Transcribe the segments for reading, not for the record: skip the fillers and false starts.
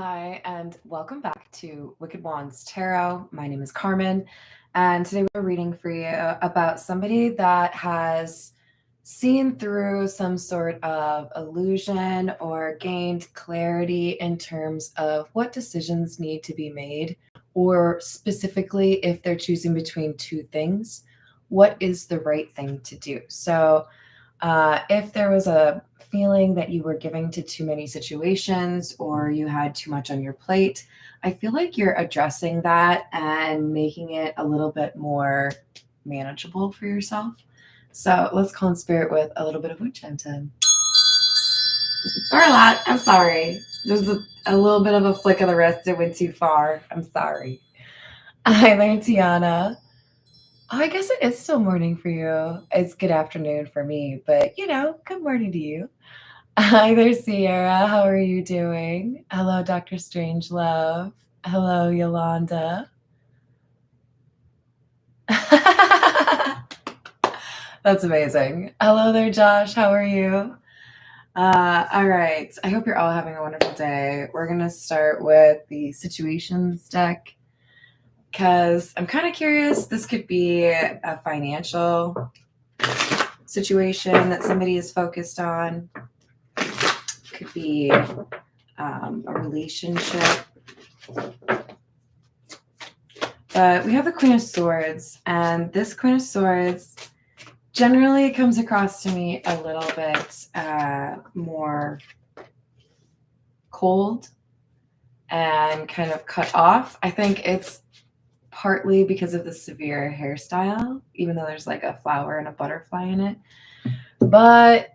Hi, and welcome back to Wicked Wands Tarot. My name is Carmen, and today we're reading for you about somebody that has seen through some sort of illusion or gained clarity in terms of what decisions need to be made, or specifically, if they're choosing between two things, what is the right thing to do? So, if there was a feeling that you were giving to too many situations or you had too much on your plate, I feel like you're addressing that and making it a little bit more manageable for yourself. So let's call in spirit with a little bit of wood chime time. Or a lot. I'm sorry. There's a little bit of a flick of the wrist. It went too far. I'm sorry. Hi there, Tiana. I guess it is still morning for you. It's good afternoon for me, but good morning to you. Hi there, Sierra. How are you doing? Hello, Dr. Strangelove. Hello, Yolanda. That's amazing. Hello there, Josh. How are you? All right. I hope you're all having a wonderful day. We're going to start with the situations deck because I'm kind of curious. This could be a financial situation that somebody is focused on. Could be a relationship. But we have the Queen of Swords, and this Queen of Swords generally comes across to me a little bit more cold and kind of cut off. I think it's partly because of the severe hairstyle, even though there's like a flower and a butterfly in it. But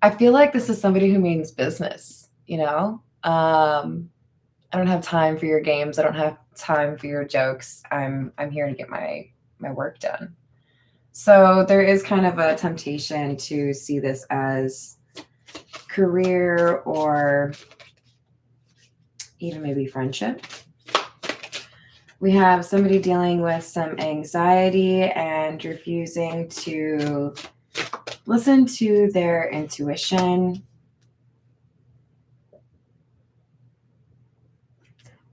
I feel like this is somebody who means business, I don't have time for your games. I don't have time for your jokes. I'm here to get my work done. So there is kind of a temptation to see this as career or even maybe friendship. We have somebody dealing with some anxiety and refusing to listen to their intuition.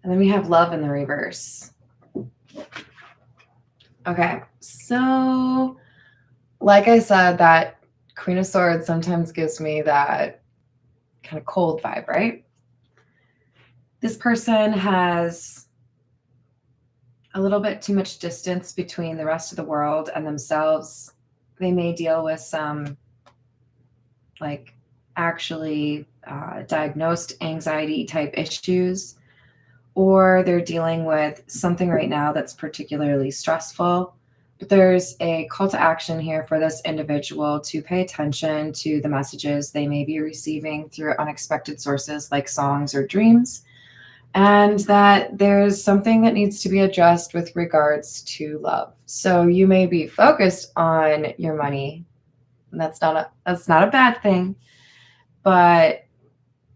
And then we have love in the reverse. Okay, so like I said, that Queen of Swords sometimes gives me that kind of cold vibe, right? This person has a little bit too much distance between the rest of the world and themselves. They may deal with some actually diagnosed anxiety type issues, or they're dealing with something right now that's particularly stressful. But there's a call to action here for this individual to pay attention to the messages they may be receiving through unexpected sources like songs or dreams, and that there's something that needs to be addressed with regards to love. So you may be focused on your money, and that's not a bad thing, but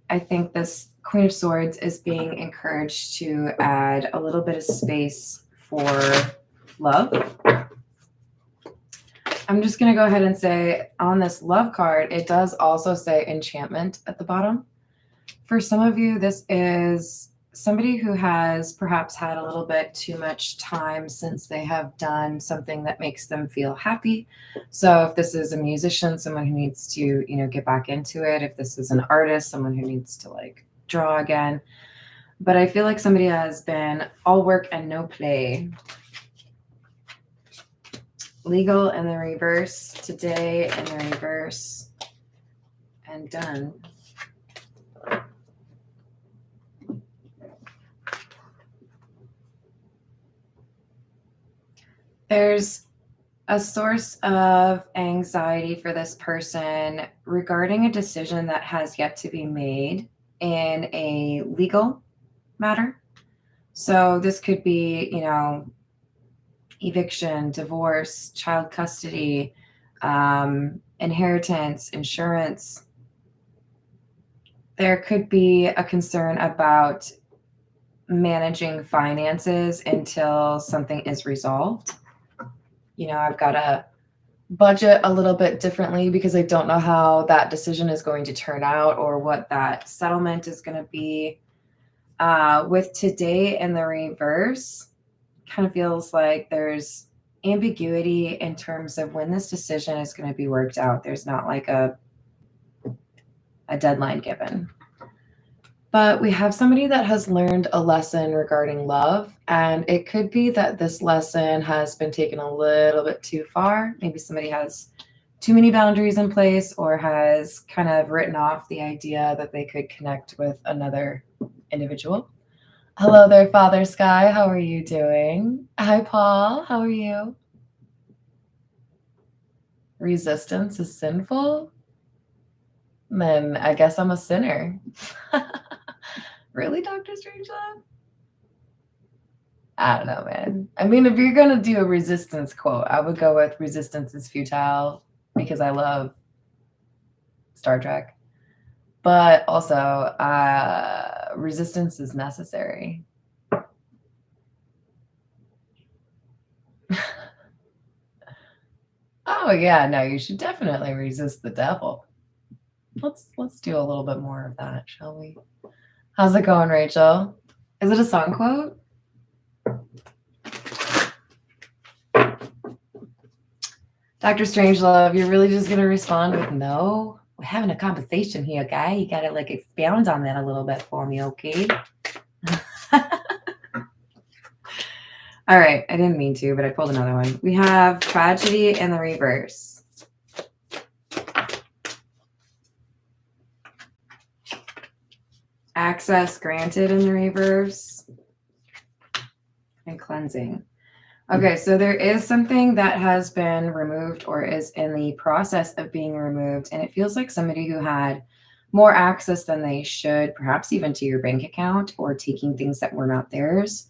I think this Queen of Swords is being encouraged to add a little bit of space for love. I'm just going to go ahead and say on this love card, it does also say enchantment at the bottom. For some of you, this is somebody who has perhaps had a little bit too much time since they have done something that makes them feel happy. So if this is a musician, someone who needs to, get back into it. If this is an artist, someone who needs to draw again. But I feel like somebody has been all work and no play. Legal in the reverse, today in the reverse, and done. There's a source of anxiety for this person regarding a decision that has yet to be made in a legal matter. So this could be, eviction, divorce, child custody, inheritance, insurance. There could be a concern about managing finances until something is resolved. I've got to budget a little bit differently because I don't know how that decision is going to turn out or what that settlement is going to be. With today in the reverse, kind of feels like there's ambiguity in terms of when this decision is going to be worked out. There's not like a deadline given. But we have somebody that has learned a lesson regarding love, and it could be that this lesson has been taken a little bit too far. Maybe somebody has too many boundaries in place or has kind of written off the idea that they could connect with another individual. Hello there, Father Sky. How are you doing? Hi, Paul. How are you? Resistance is sinful? Then I guess I'm a sinner. Really, Dr. Strangelove? I don't know, man. I mean, if you're going to do a resistance quote, I would go with resistance is futile because I love Star Trek. But also, resistance is necessary. Oh yeah, no, you should definitely resist the devil. Let's do a little bit more of that, shall we? How's it going, Rachel? Is it a song quote? Dr. Strangelove, you're really just gonna respond with no? We're having a conversation here, guy. You gotta like expound on that a little bit for me, okay? All right, I didn't mean to, but I pulled another one. We have tragedy in the reverse. Access granted in the reverse. And cleansing. Okay, so there is something that has been removed or is in the process of being removed, and it feels like somebody who had more access than they should, perhaps even to your bank account or taking things that were not theirs.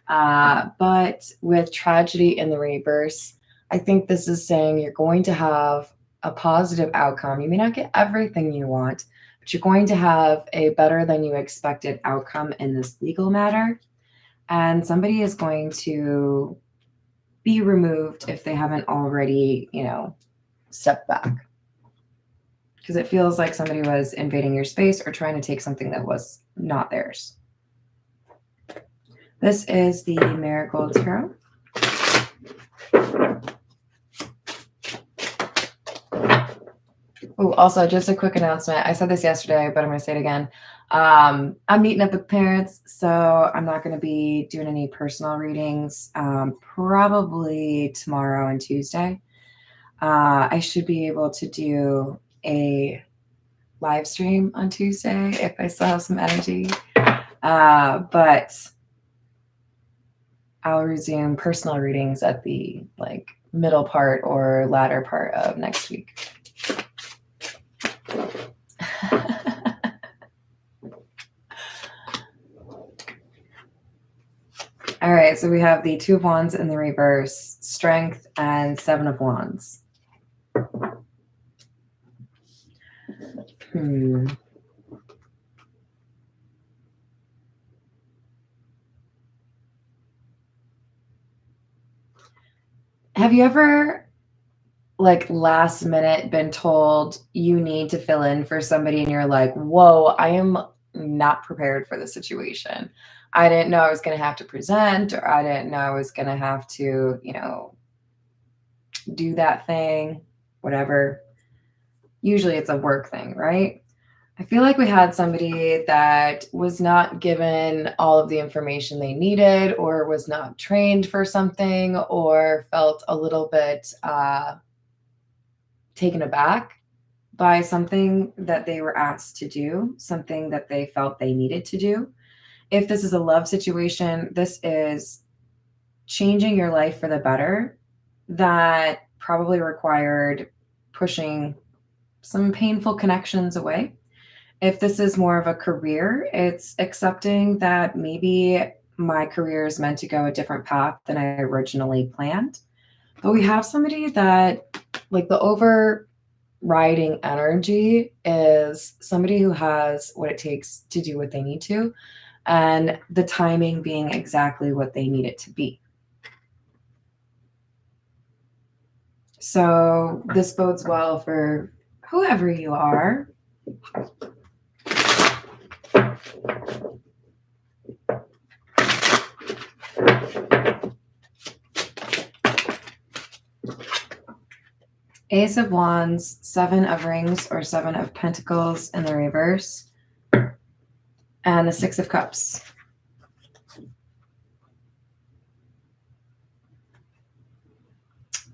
But with tragedy in the reverse, I think this is saying you're going to have a positive outcome. You may not get everything you want, but you're going to have a better than you expected outcome in this legal matter. And somebody is going to be removed if they haven't already, stepped back. Because it feels like somebody was invading your space or trying to take something that was not theirs. This is the Marigold Tarot. Oh, also, just a quick announcement. I said this yesterday, but I'm going to say it again. I'm meeting up with parents, so I'm not going to be doing any personal readings, probably tomorrow and Tuesday. I should be able to do a live stream on Tuesday if I still have some energy. But I'll resume personal readings at the middle part or latter part of next week. All right, so we have the Two of Wands in the reverse, Strength, and Seven of Wands. Have you ever, last minute been told you need to fill in for somebody and you're like, whoa, I am not prepared for the situation. I didn't know I was going to have to present, or I didn't know I was going to have to, do that thing, whatever. Usually it's a work thing, right? I feel like we had somebody that was not given all of the information they needed, or was not trained for something, or felt a little bit taken aback by something that they were asked to do, something that they felt they needed to do. If this is a love situation, this is changing your life for the better that probably required pushing some painful connections away. If this is more of a career, it's accepting that maybe my career is meant to go a different path than I originally planned. But we have somebody that, the overriding energy is somebody who has what it takes to do what they need to, and the timing being exactly what they need it to be. So this bodes well for whoever you are. Ace of Wands, Seven of Rings or Seven of Pentacles in the reverse, and the Six of Cups.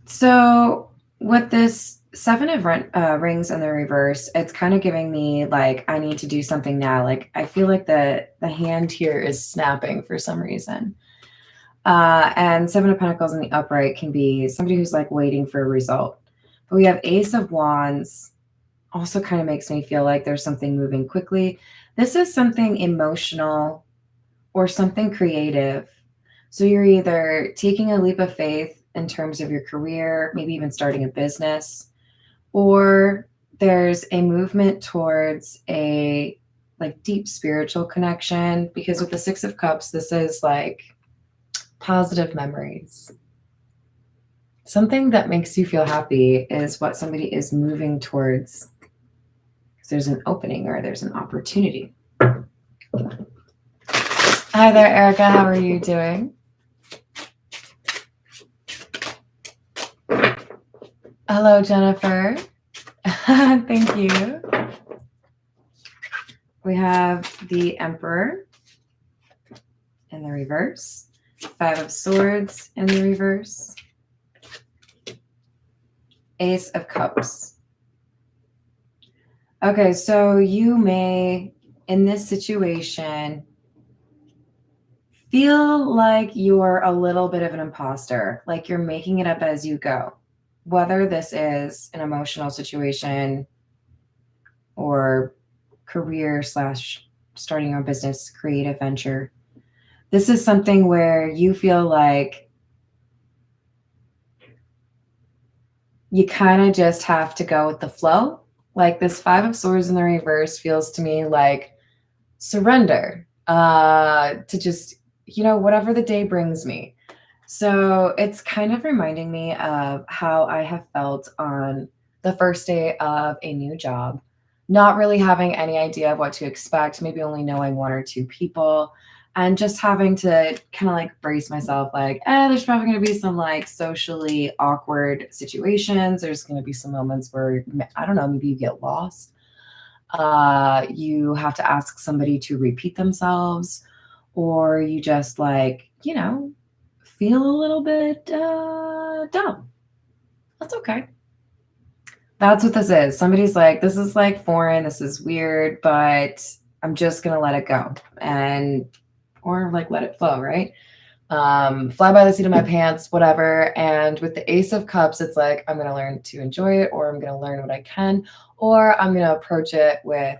So with this Seven of Rings in the reverse, it's kind of giving me like, I need to do something now. Like, I feel like the hand here is snapping for some reason. And Seven of Pentacles in the upright can be somebody who's like waiting for a result. But we have Ace of Wands, also kind of makes me feel like there's something moving quickly. This is something emotional or something creative. So you're either taking a leap of faith in terms of your career, maybe even starting a business, or there's a movement towards a like deep spiritual connection, because with the Six of Cups, this is like positive memories. Something that makes you feel happy is what somebody is moving towards. There's an opening or there's an opportunity. Hi there, Erica. How are you doing? Hello, Jennifer. Thank you. We have the Emperor in the reverse, Five of Swords in the reverse, Ace of Cups. Okay, so you may, in this situation, feel like you're a little bit of an imposter, like you're making it up as you go, whether this is an emotional situation or career / starting your business, creative venture. This is something where you feel like you kind of just have to go with the flow. Like this Five of Swords in the reverse feels to me like surrender, to just, whatever the day brings me. So it's kind of reminding me of how I have felt on the first day of a new job, not really having any idea of what to expect, maybe only knowing one or two people, and just having to kind of like brace myself like, there's probably going to be some like socially awkward situations. There's going to be some moments where, I don't know, maybe you get lost. You have to ask somebody to repeat themselves, or you just like, feel a little bit dumb. That's okay. That's what this is. Somebody's like, this is like foreign, this is weird, but I'm just going to let it go or like let it flow, right? Fly by the seat of my pants, whatever. And with the Ace of Cups, it's like, I'm going to learn to enjoy it, or I'm going to learn what I can, or I'm going to approach it with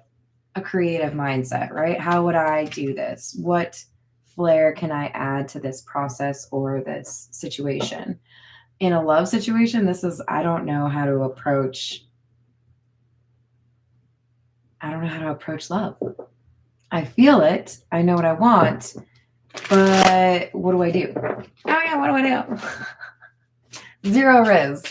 a creative mindset, right? How would I do this? What flair can I add to this process or this situation? In a love situation, this is, I don't know how to approach love. I feel it. I know what I want, but what do I do? Oh yeah, what do I do? Zero riz.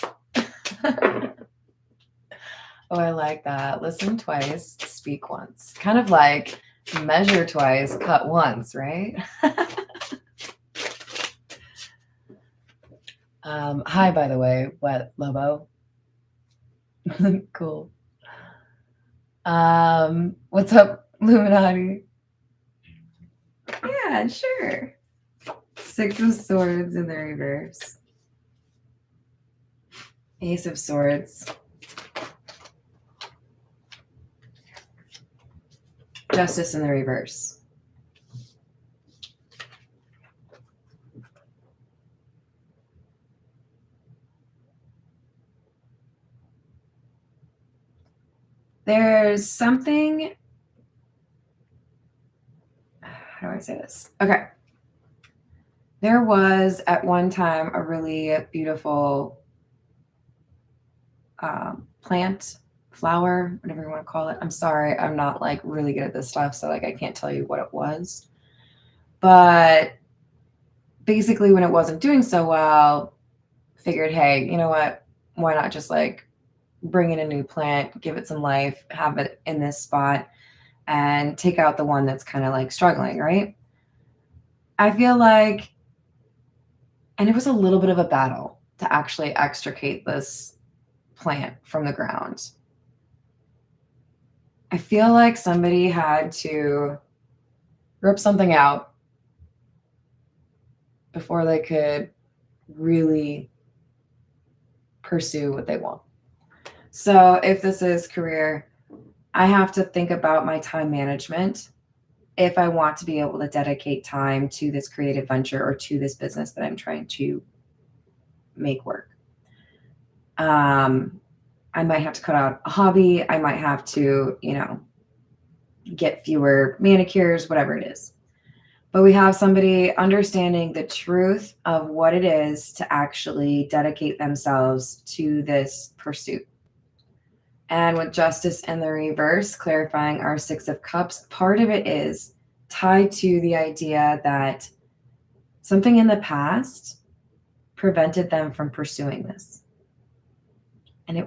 Oh, I like that. Listen twice, speak once. Kind of like measure twice, cut once, right? Hi, by the way, Wet Lobo. Cool. What's up, Illuminati? Yeah, sure. Six of Swords in the reverse. Ace of Swords. Justice in the reverse. There's something, how do I say this? Okay. There was at one time a really beautiful plant, flower, whatever you want to call it. I'm sorry, I'm not like really good at this stuff, so like I can't tell you what it was. But basically when it wasn't doing so well, figured, hey, you know what? Why not just like bring in a new plant, give it some life, have it in this spot, and take out the one that's kind of like struggling, right? I feel like, and it was a little bit of a battle to actually extricate this plant from the ground. I feel like somebody had to rip something out before they could really pursue what they want. So if this is career, I have to think about my time management if I want to be able to dedicate time to this creative venture or to this business that I'm trying to make work. I might have to cut out a hobby. I might have to, get fewer manicures, whatever it is. But we have somebody understanding the truth of what it is to actually dedicate themselves to this pursuit. And with justice in the reverse, clarifying our Six of Cups, part of it is tied to the idea that something in the past prevented them from pursuing this. And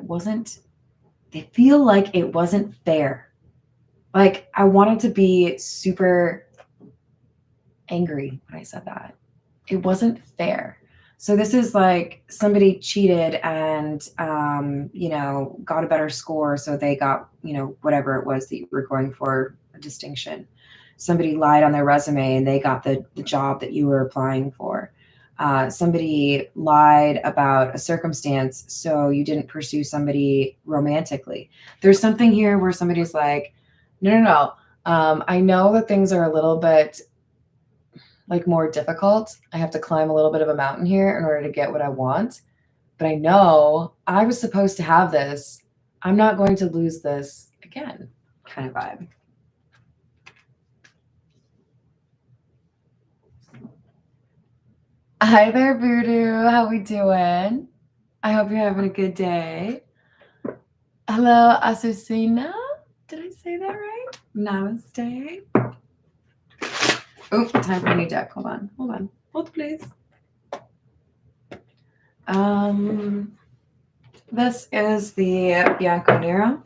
they feel like it wasn't fair. Like, I wanted to be super angry when I said that. It wasn't fair. So this is like somebody cheated and, got a better score. So they got, whatever it was that you were going for, a distinction. Somebody lied on their resume and they got the job that you were applying for. Somebody lied about a circumstance, so you didn't pursue somebody romantically. There's something here where somebody's like, no. I know that things are a little bit like more difficult. I have to climb a little bit of a mountain here in order to get what I want. But I know I was supposed to have this. I'm not going to lose this again, kind of vibe. Hi there, Voodoo. How we doing? I hope you're having a good day. Hello, Asusina. Did I say that right? Namaste. Oh, time for a new deck. Hold on. Hold, please. This is the Bianco Nero.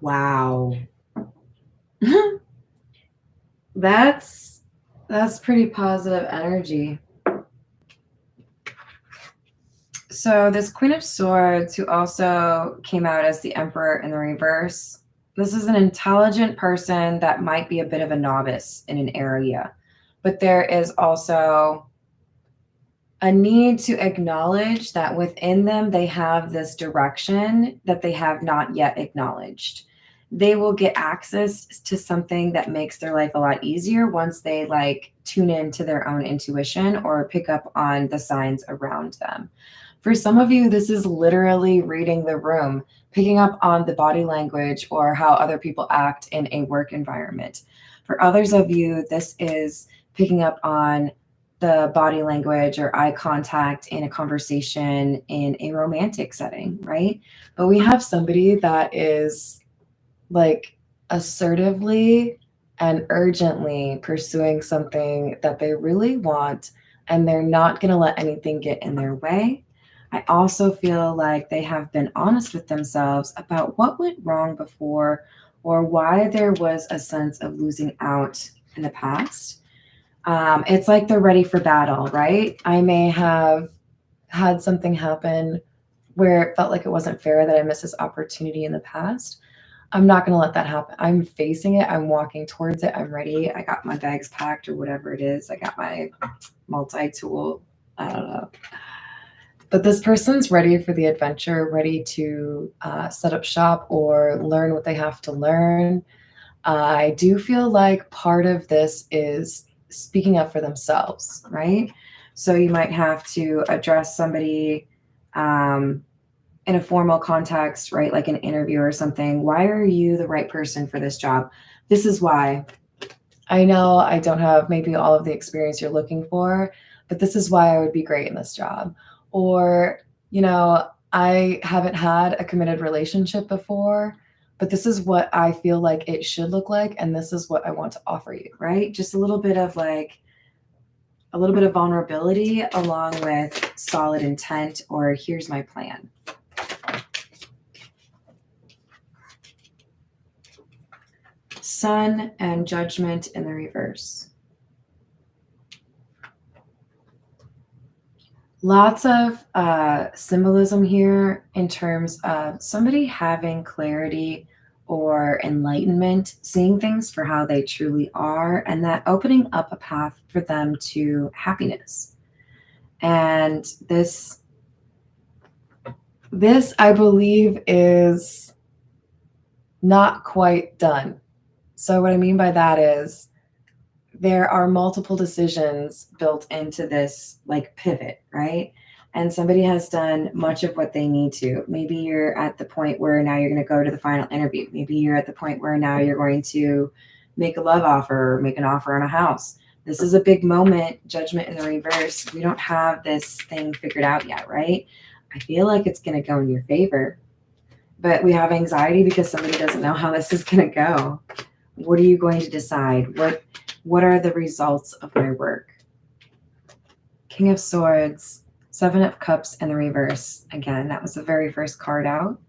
Wow. That's pretty positive energy. So this Queen of Swords, who also came out as the Emperor in the reverse, this is an intelligent person that might be a bit of a novice in an area, but there is also a need to acknowledge that within them, they have this direction that they have not yet acknowledged. They will get access to something that makes their life a lot easier once they tune into their own intuition or pick up on the signs around them. For some of you, this is literally reading the room, picking up on the body language or how other people act in a work environment. For others of you, this is picking up on the body language or eye contact in a conversation in a romantic setting, right? But we have somebody that is assertively and urgently pursuing something that they really want, and they're not going to let anything get in their way. I also feel like they have been honest with themselves about what went wrong before or why there was a sense of losing out in the past. It's like they're ready for battle, right? I may have had something happen where it felt like it wasn't fair that I missed this opportunity in the past. I'm not going to let that happen. I'm facing it. I'm walking towards it. I'm ready. I got my bags packed or whatever it is. I got my multi-tool. I don't know. But this person's ready for the adventure, ready to set up shop or learn what they have to learn. I do feel like part of this is speaking up for themselves, right? So you might have to address somebody in a formal context, right? Like an interview or something. Why are you the right person for this job? This is why. I know I don't have maybe all of the experience you're looking for, but this is why I would be great in this job. Or, I haven't had a committed relationship before, but this is what I feel like it should look like, and this is what I want to offer you, right? Just a little bit of vulnerability along with solid intent, or here's my plan. Sun and Judgment in the reverse. Lots of symbolism here in terms of somebody having clarity or enlightenment, seeing things for how they truly are, and that opening up a path for them to happiness. And this I believe is not quite done. So what I mean by that is there are multiple decisions built into this like pivot, right? And somebody has done much of what they need to. Maybe you're at the point where now you're going to go to the final interview. Maybe you're at the point where now you're going to make a love offer or make an offer on a house. This is a big moment, Judgment in the reverse. We don't have this thing figured out yet, right? I feel like it's going to go in your favor, but we have anxiety because somebody doesn't know how this is going to go. What are you going to decide? What are the results of my work? King of Swords, Seven of Cups in the reverse. Again, that was the very first card out.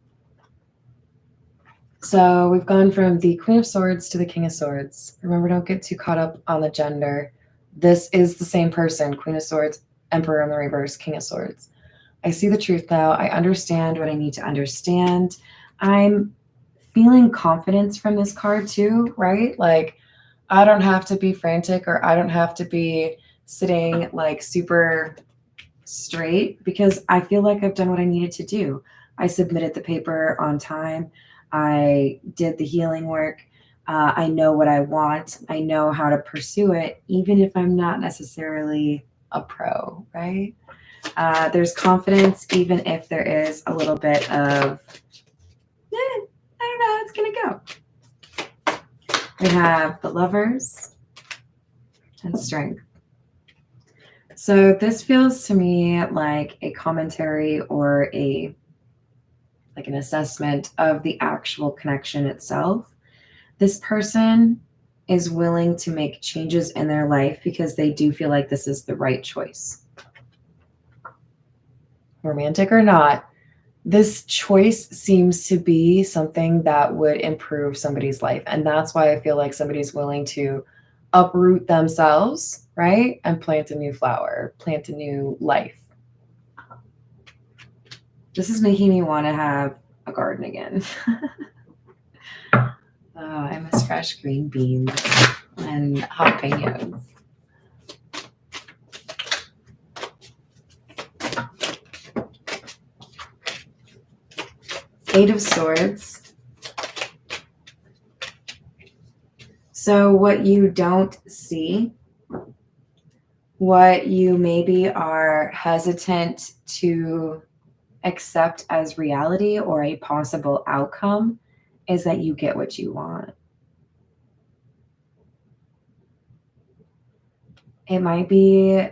So we've gone from the Queen of Swords to the King of Swords. Remember, don't get too caught up on the gender. This is the same person, Queen of Swords, Emperor in the reverse, King of Swords. I see the truth now. I understand what I need to understand. I'm feeling confidence from this card too, right? Like, I don't have to be frantic, or I don't have to be sitting like super straight, because I feel like I've done what I needed to do. I submitted the paper on time. I did the healing work. I know what I want. I know how to pursue it, even if I'm not necessarily a pro, right? There's confidence, even if there is a little bit of, I don't know how it's going to go. We have the Lovers and Strength. So this feels to me like a commentary or an assessment of the actual connection itself. This person is willing to make changes in their life because they do feel like this is the right choice. Romantic or not, this choice seems to be something that would improve somebody's life. And that's why I feel like somebody's willing to uproot themselves, right? And plant a new flower, plant a new life. This is making me want to have a garden again. Oh, I miss fresh green beans and jalapenos. Eight of Swords. So what you don't see, what you maybe are hesitant to accept as reality or a possible outcome, is that you get what you want. It might be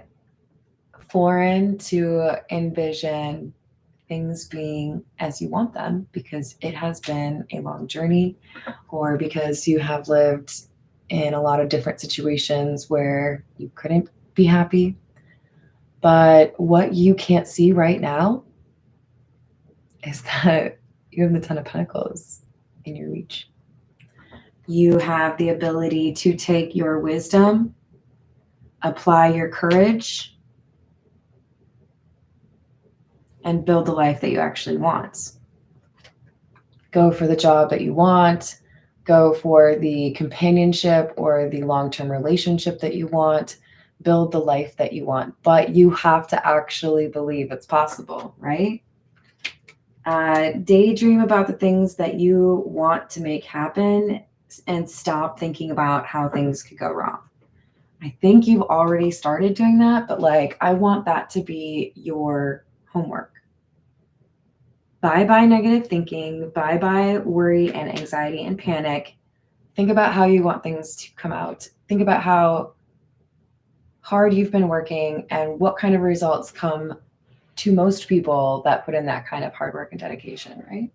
foreign to envision things being as you want them because it has been a long journey, or because you have lived in a lot of different situations where you couldn't be happy. But what you can't see right now is that you have the Ten of Pentacles in your reach. You have the ability to take your wisdom, apply your courage, and build the life that you actually want. Go for the job that you want. Go for the companionship or the long-term relationship that you want. Build the life that you want. But you have to actually believe it's possible, right? Daydream about the things that you want to make happen and stop thinking about how things could go wrong. I think you've already started doing that, but I want that to be your homework. Bye-bye negative thinking, bye-bye worry and anxiety and panic. Think about how you want things to come out. Think about how hard you've been working and what kind of results come to most people that put in that kind of hard work and dedication, right?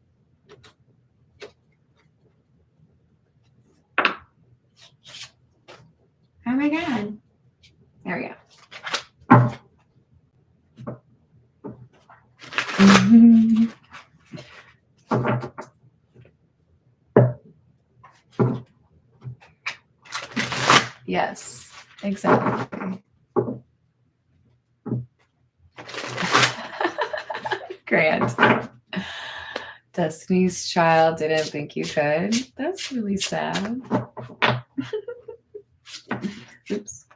my God. There we go. Yes, exactly. Grant. Destiny's Child didn't think you could. That's really sad. Oops.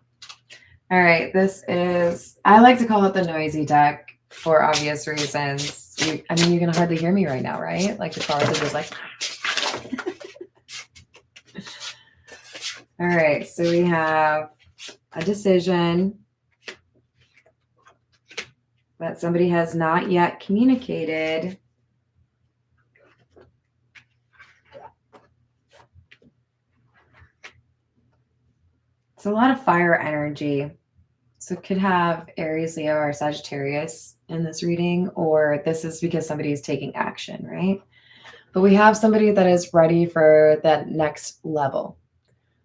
All right, this is, I like to call it the noisy deck for obvious reasons. I mean, you can hardly hear me right now, right? Like the cards are just like. All right, so we have a decision that somebody has not yet communicated. It's a lot of fire energy. So it could have Aries, Leo, or Sagittarius in this reading, or this is because somebody is taking action, right? But we have somebody that is ready for that next level.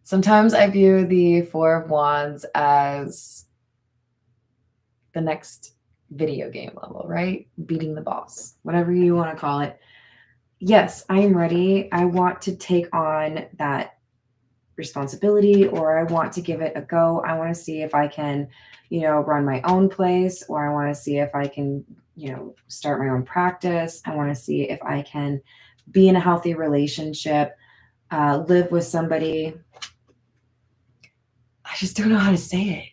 Sometimes I view the Four of Wands as the next video game level, right? Beating the boss, whatever you want to call it. Yes, I am ready. I want to take on that responsibility, or I want to give it a go. I want to see if I can, run my own place, or I want to see if I can, start my own practice. I want to see if I can be in a healthy relationship, live with somebody. I just don't know how to say it.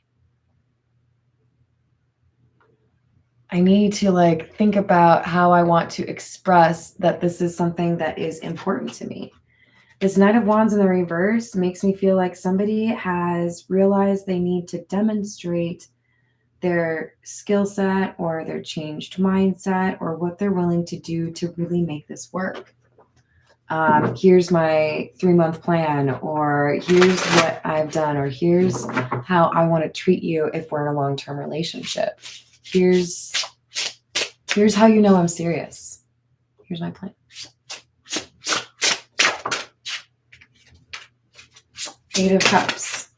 I need to think about how I want to express that this is something that is important to me. This Knight of Wands in the reverse makes me feel like somebody has realized they need to demonstrate their skill set or their changed mindset or what they're willing to do to really make this work. Here's my 3-month plan, or here's what I've done, or here's how I want to treat you if we're in a long-term relationship. Here's how you know I'm serious. Here's my plan. Eight of Cups.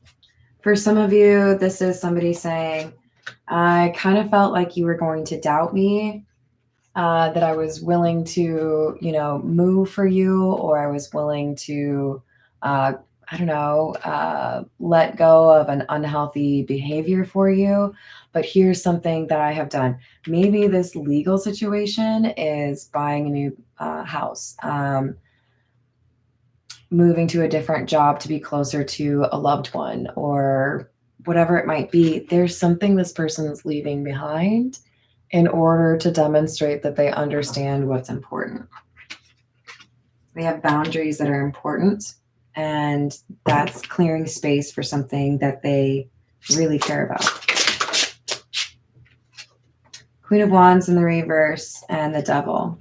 For some of you, this is somebody saying, I kind of felt like you were going to doubt me, that I was willing to, move for you, or I was willing to, let go of an unhealthy behavior for you. But here's something that I have done. Maybe this legal situation is buying a new house, moving to a different job to be closer to a loved one, or whatever it might be. There's something this person is leaving behind in order to demonstrate that they understand what's important. They have boundaries that are important, and that's clearing space for something that they really care about. Queen of Wands in the reverse and the Devil.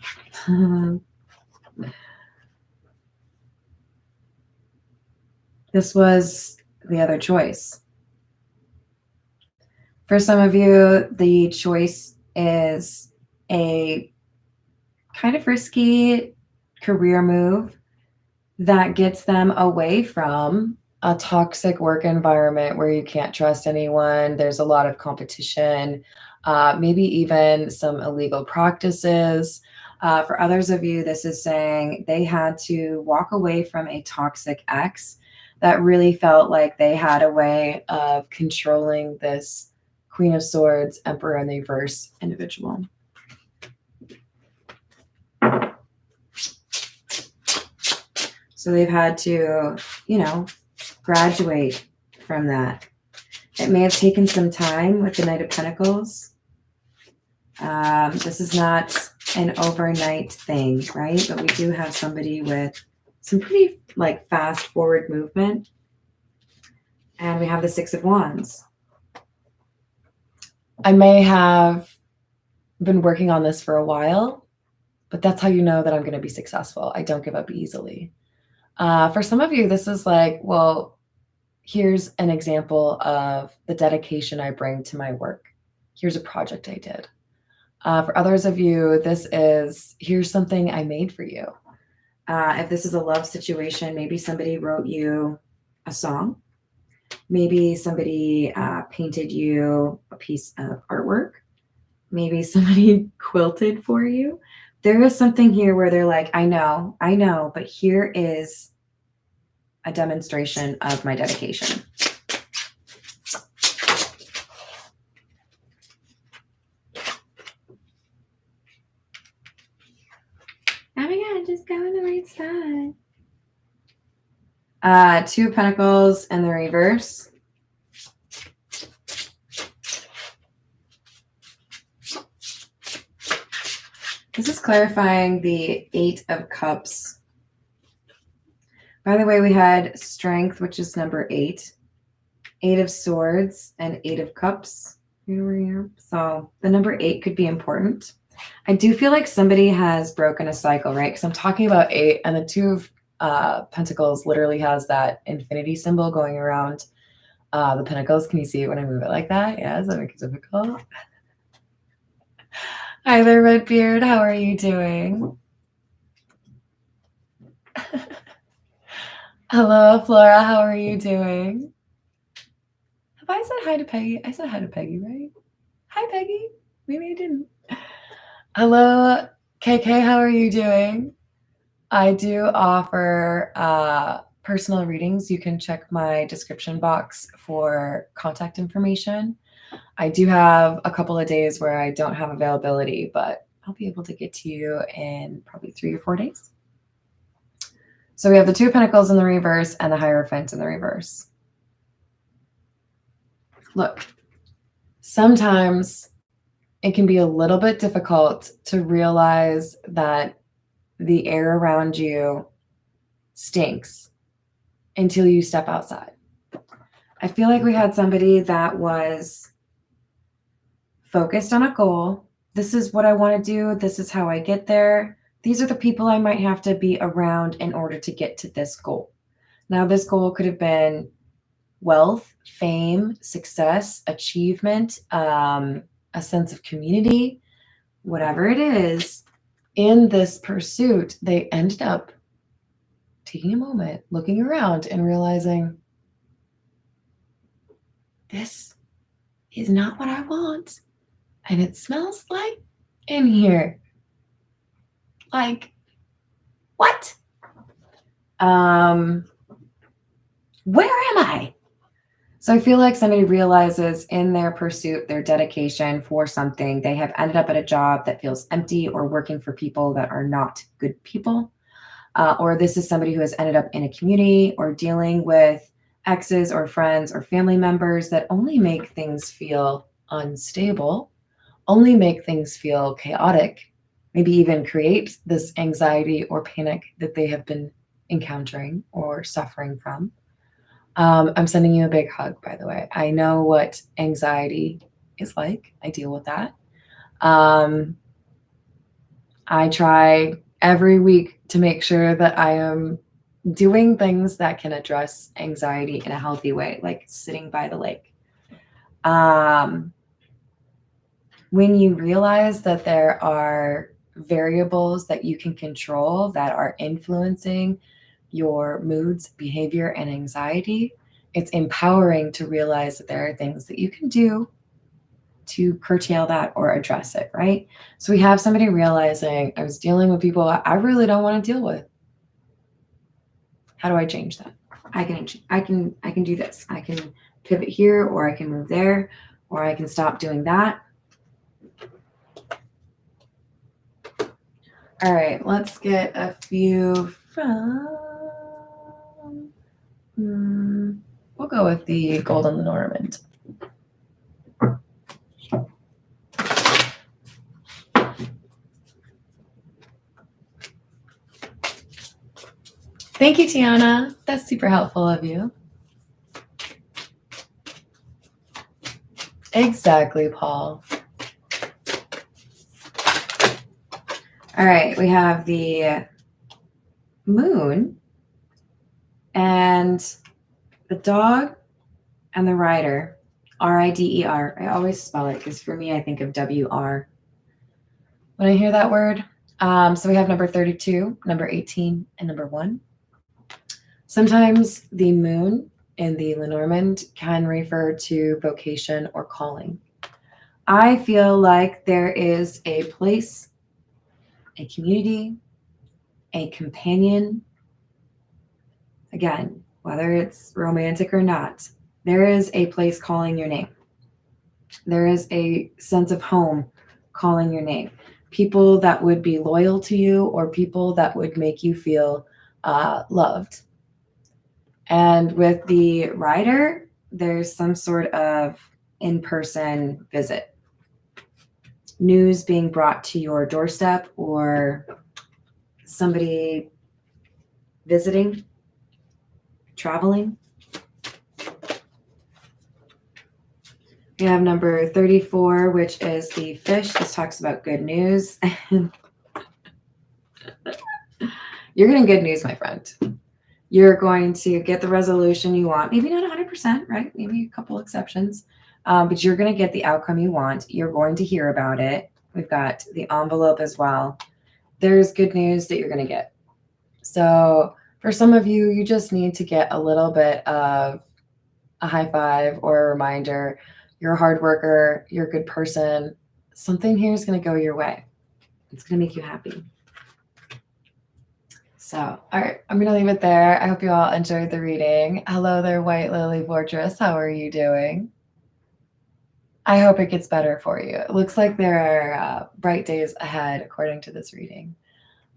This was the other choice. For some of you, the choice is a kind of risky career move that gets them away from a toxic work environment where you can't trust anyone. There's a lot of competition, maybe even some illegal practices. For others of you, this is saying they had to walk away from a toxic ex that really felt like they had a way of controlling this Queen of Swords, Emperor in the reverse individual. So they've had to, graduate from that. It may have taken some time with the Knight of Pentacles. This is not an overnight thing, right? But we do have somebody with some pretty fast forward movement. And we have the Six of Wands. I may have been working on this for a while, but that's how you know that I'm going to be successful. I don't give up easily. For some of you, this is well, here's an example of the dedication I bring to my work. Here's a project I did. For others of you, this is, here's something I made for you. If this is a love situation, maybe somebody wrote you a song. Maybe somebody painted you a piece of artwork. Maybe somebody quilted for you. There is something here where they're like, I know, but here is a demonstration of my dedication. Oh my God, just go in the right spot. Two of Pentacles in the reverse. This is clarifying the Eight of Cups. By the way, we had Strength, which is number 8, Eight of Swords, and Eight of Cups. Here. So the number 8 could be important. I do feel like somebody has broken a cycle, right? Because I'm talking about 8, and the Two of Pentacles literally has that infinity symbol going around the Pentacles. Can you see it when I move it like that? Yeah, does that make it difficult? Hi there, Redbeard. How are you doing? Hello, Flora. How are you doing? Have I said hi to Peggy? I said hi to Peggy, right? Hi, Peggy. Maybe I didn't. Hello, KK. How are you doing? I do offer personal readings. You can check my description box for contact information. I do have a couple of days where I don't have availability, but I'll be able to get to you in probably 3 or 4 days. So we have the Two of Pentacles in the reverse and the Hierophant in the reverse. Look, sometimes it can be a little bit difficult to realize that the air around you stinks until you step outside. I feel like we had somebody that was focused on a goal. This is what I want to do. This is how I get there. These are the people I might have to be around in order to get to this goal. Now, this goal could have been wealth, fame, success, achievement, a sense of community, whatever it is. In this pursuit, they ended up taking a moment, looking around and realizing, this is not what I want. And it smells like in here. Like, what? Where am I? So I feel like somebody realizes in their pursuit, their dedication for something, they have ended up at a job that feels empty or working for people that are not good people. Or this is somebody who has ended up in a community or dealing with exes or friends or family members that only make things feel unstable, only make things feel chaotic, maybe even create this anxiety or panic that they have been encountering or suffering from. I'm sending you a big hug, by the way. I know what anxiety is like. I deal with that. I try every week to make sure that I am doing things that can address anxiety in a healthy way, like sitting by the lake. When you realize that there are variables that you can control that are influencing your moods, behavior, and anxiety, it's empowering to realize that there are things that you can do to curtail that or address it, right? So we have somebody realizing, I was dealing with people I really don't want to deal with. How do I change that? I can do this. I can pivot here, or I can move there, or I can stop doing that. All right, let's get a few from, we'll go with the Golden Lenormand. Thank you, Tiana. That's super helpful of you. Exactly, Paul. All right, we have the Moon and the Dog and the Rider, R-I-D-E-R. I always spell it because for me, I think of W-R when I hear that word. So we have number 32, number 18, and number 1. Sometimes the Moon in the Lenormand can refer to vocation or calling. I feel like there is a place, a community, a companion. Again, whether it's romantic or not, there is a place calling your name. There is a sense of home calling your name. People that would be loyal to you or people that would make you feel loved. And with the rider, there's some sort of in-person visit. News being brought to your doorstep or somebody visiting, traveling. We have number 34, which is the fish. This talks about good news. You're getting good news, my friend. You're going to get the resolution you want. Maybe not 100%, right? Maybe a couple exceptions. But you're going to get the outcome you want. You're going to hear about it. We've got the envelope as well. There's good news that you're going to get. So for some of you, you just need to get a little bit of a high five or a reminder. You're a hard worker. You're a good person. Something here is going to go your way. It's going to make you happy. So, all right, I'm going to leave it there. I hope you all enjoyed the reading. Hello there, White Lily Fortress. How are you doing? I hope it gets better for you. It looks like there are bright days ahead, according to this reading.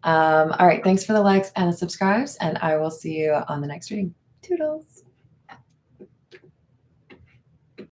All right, thanks for the likes and the subscribes, and I will see you on the next reading. Toodles.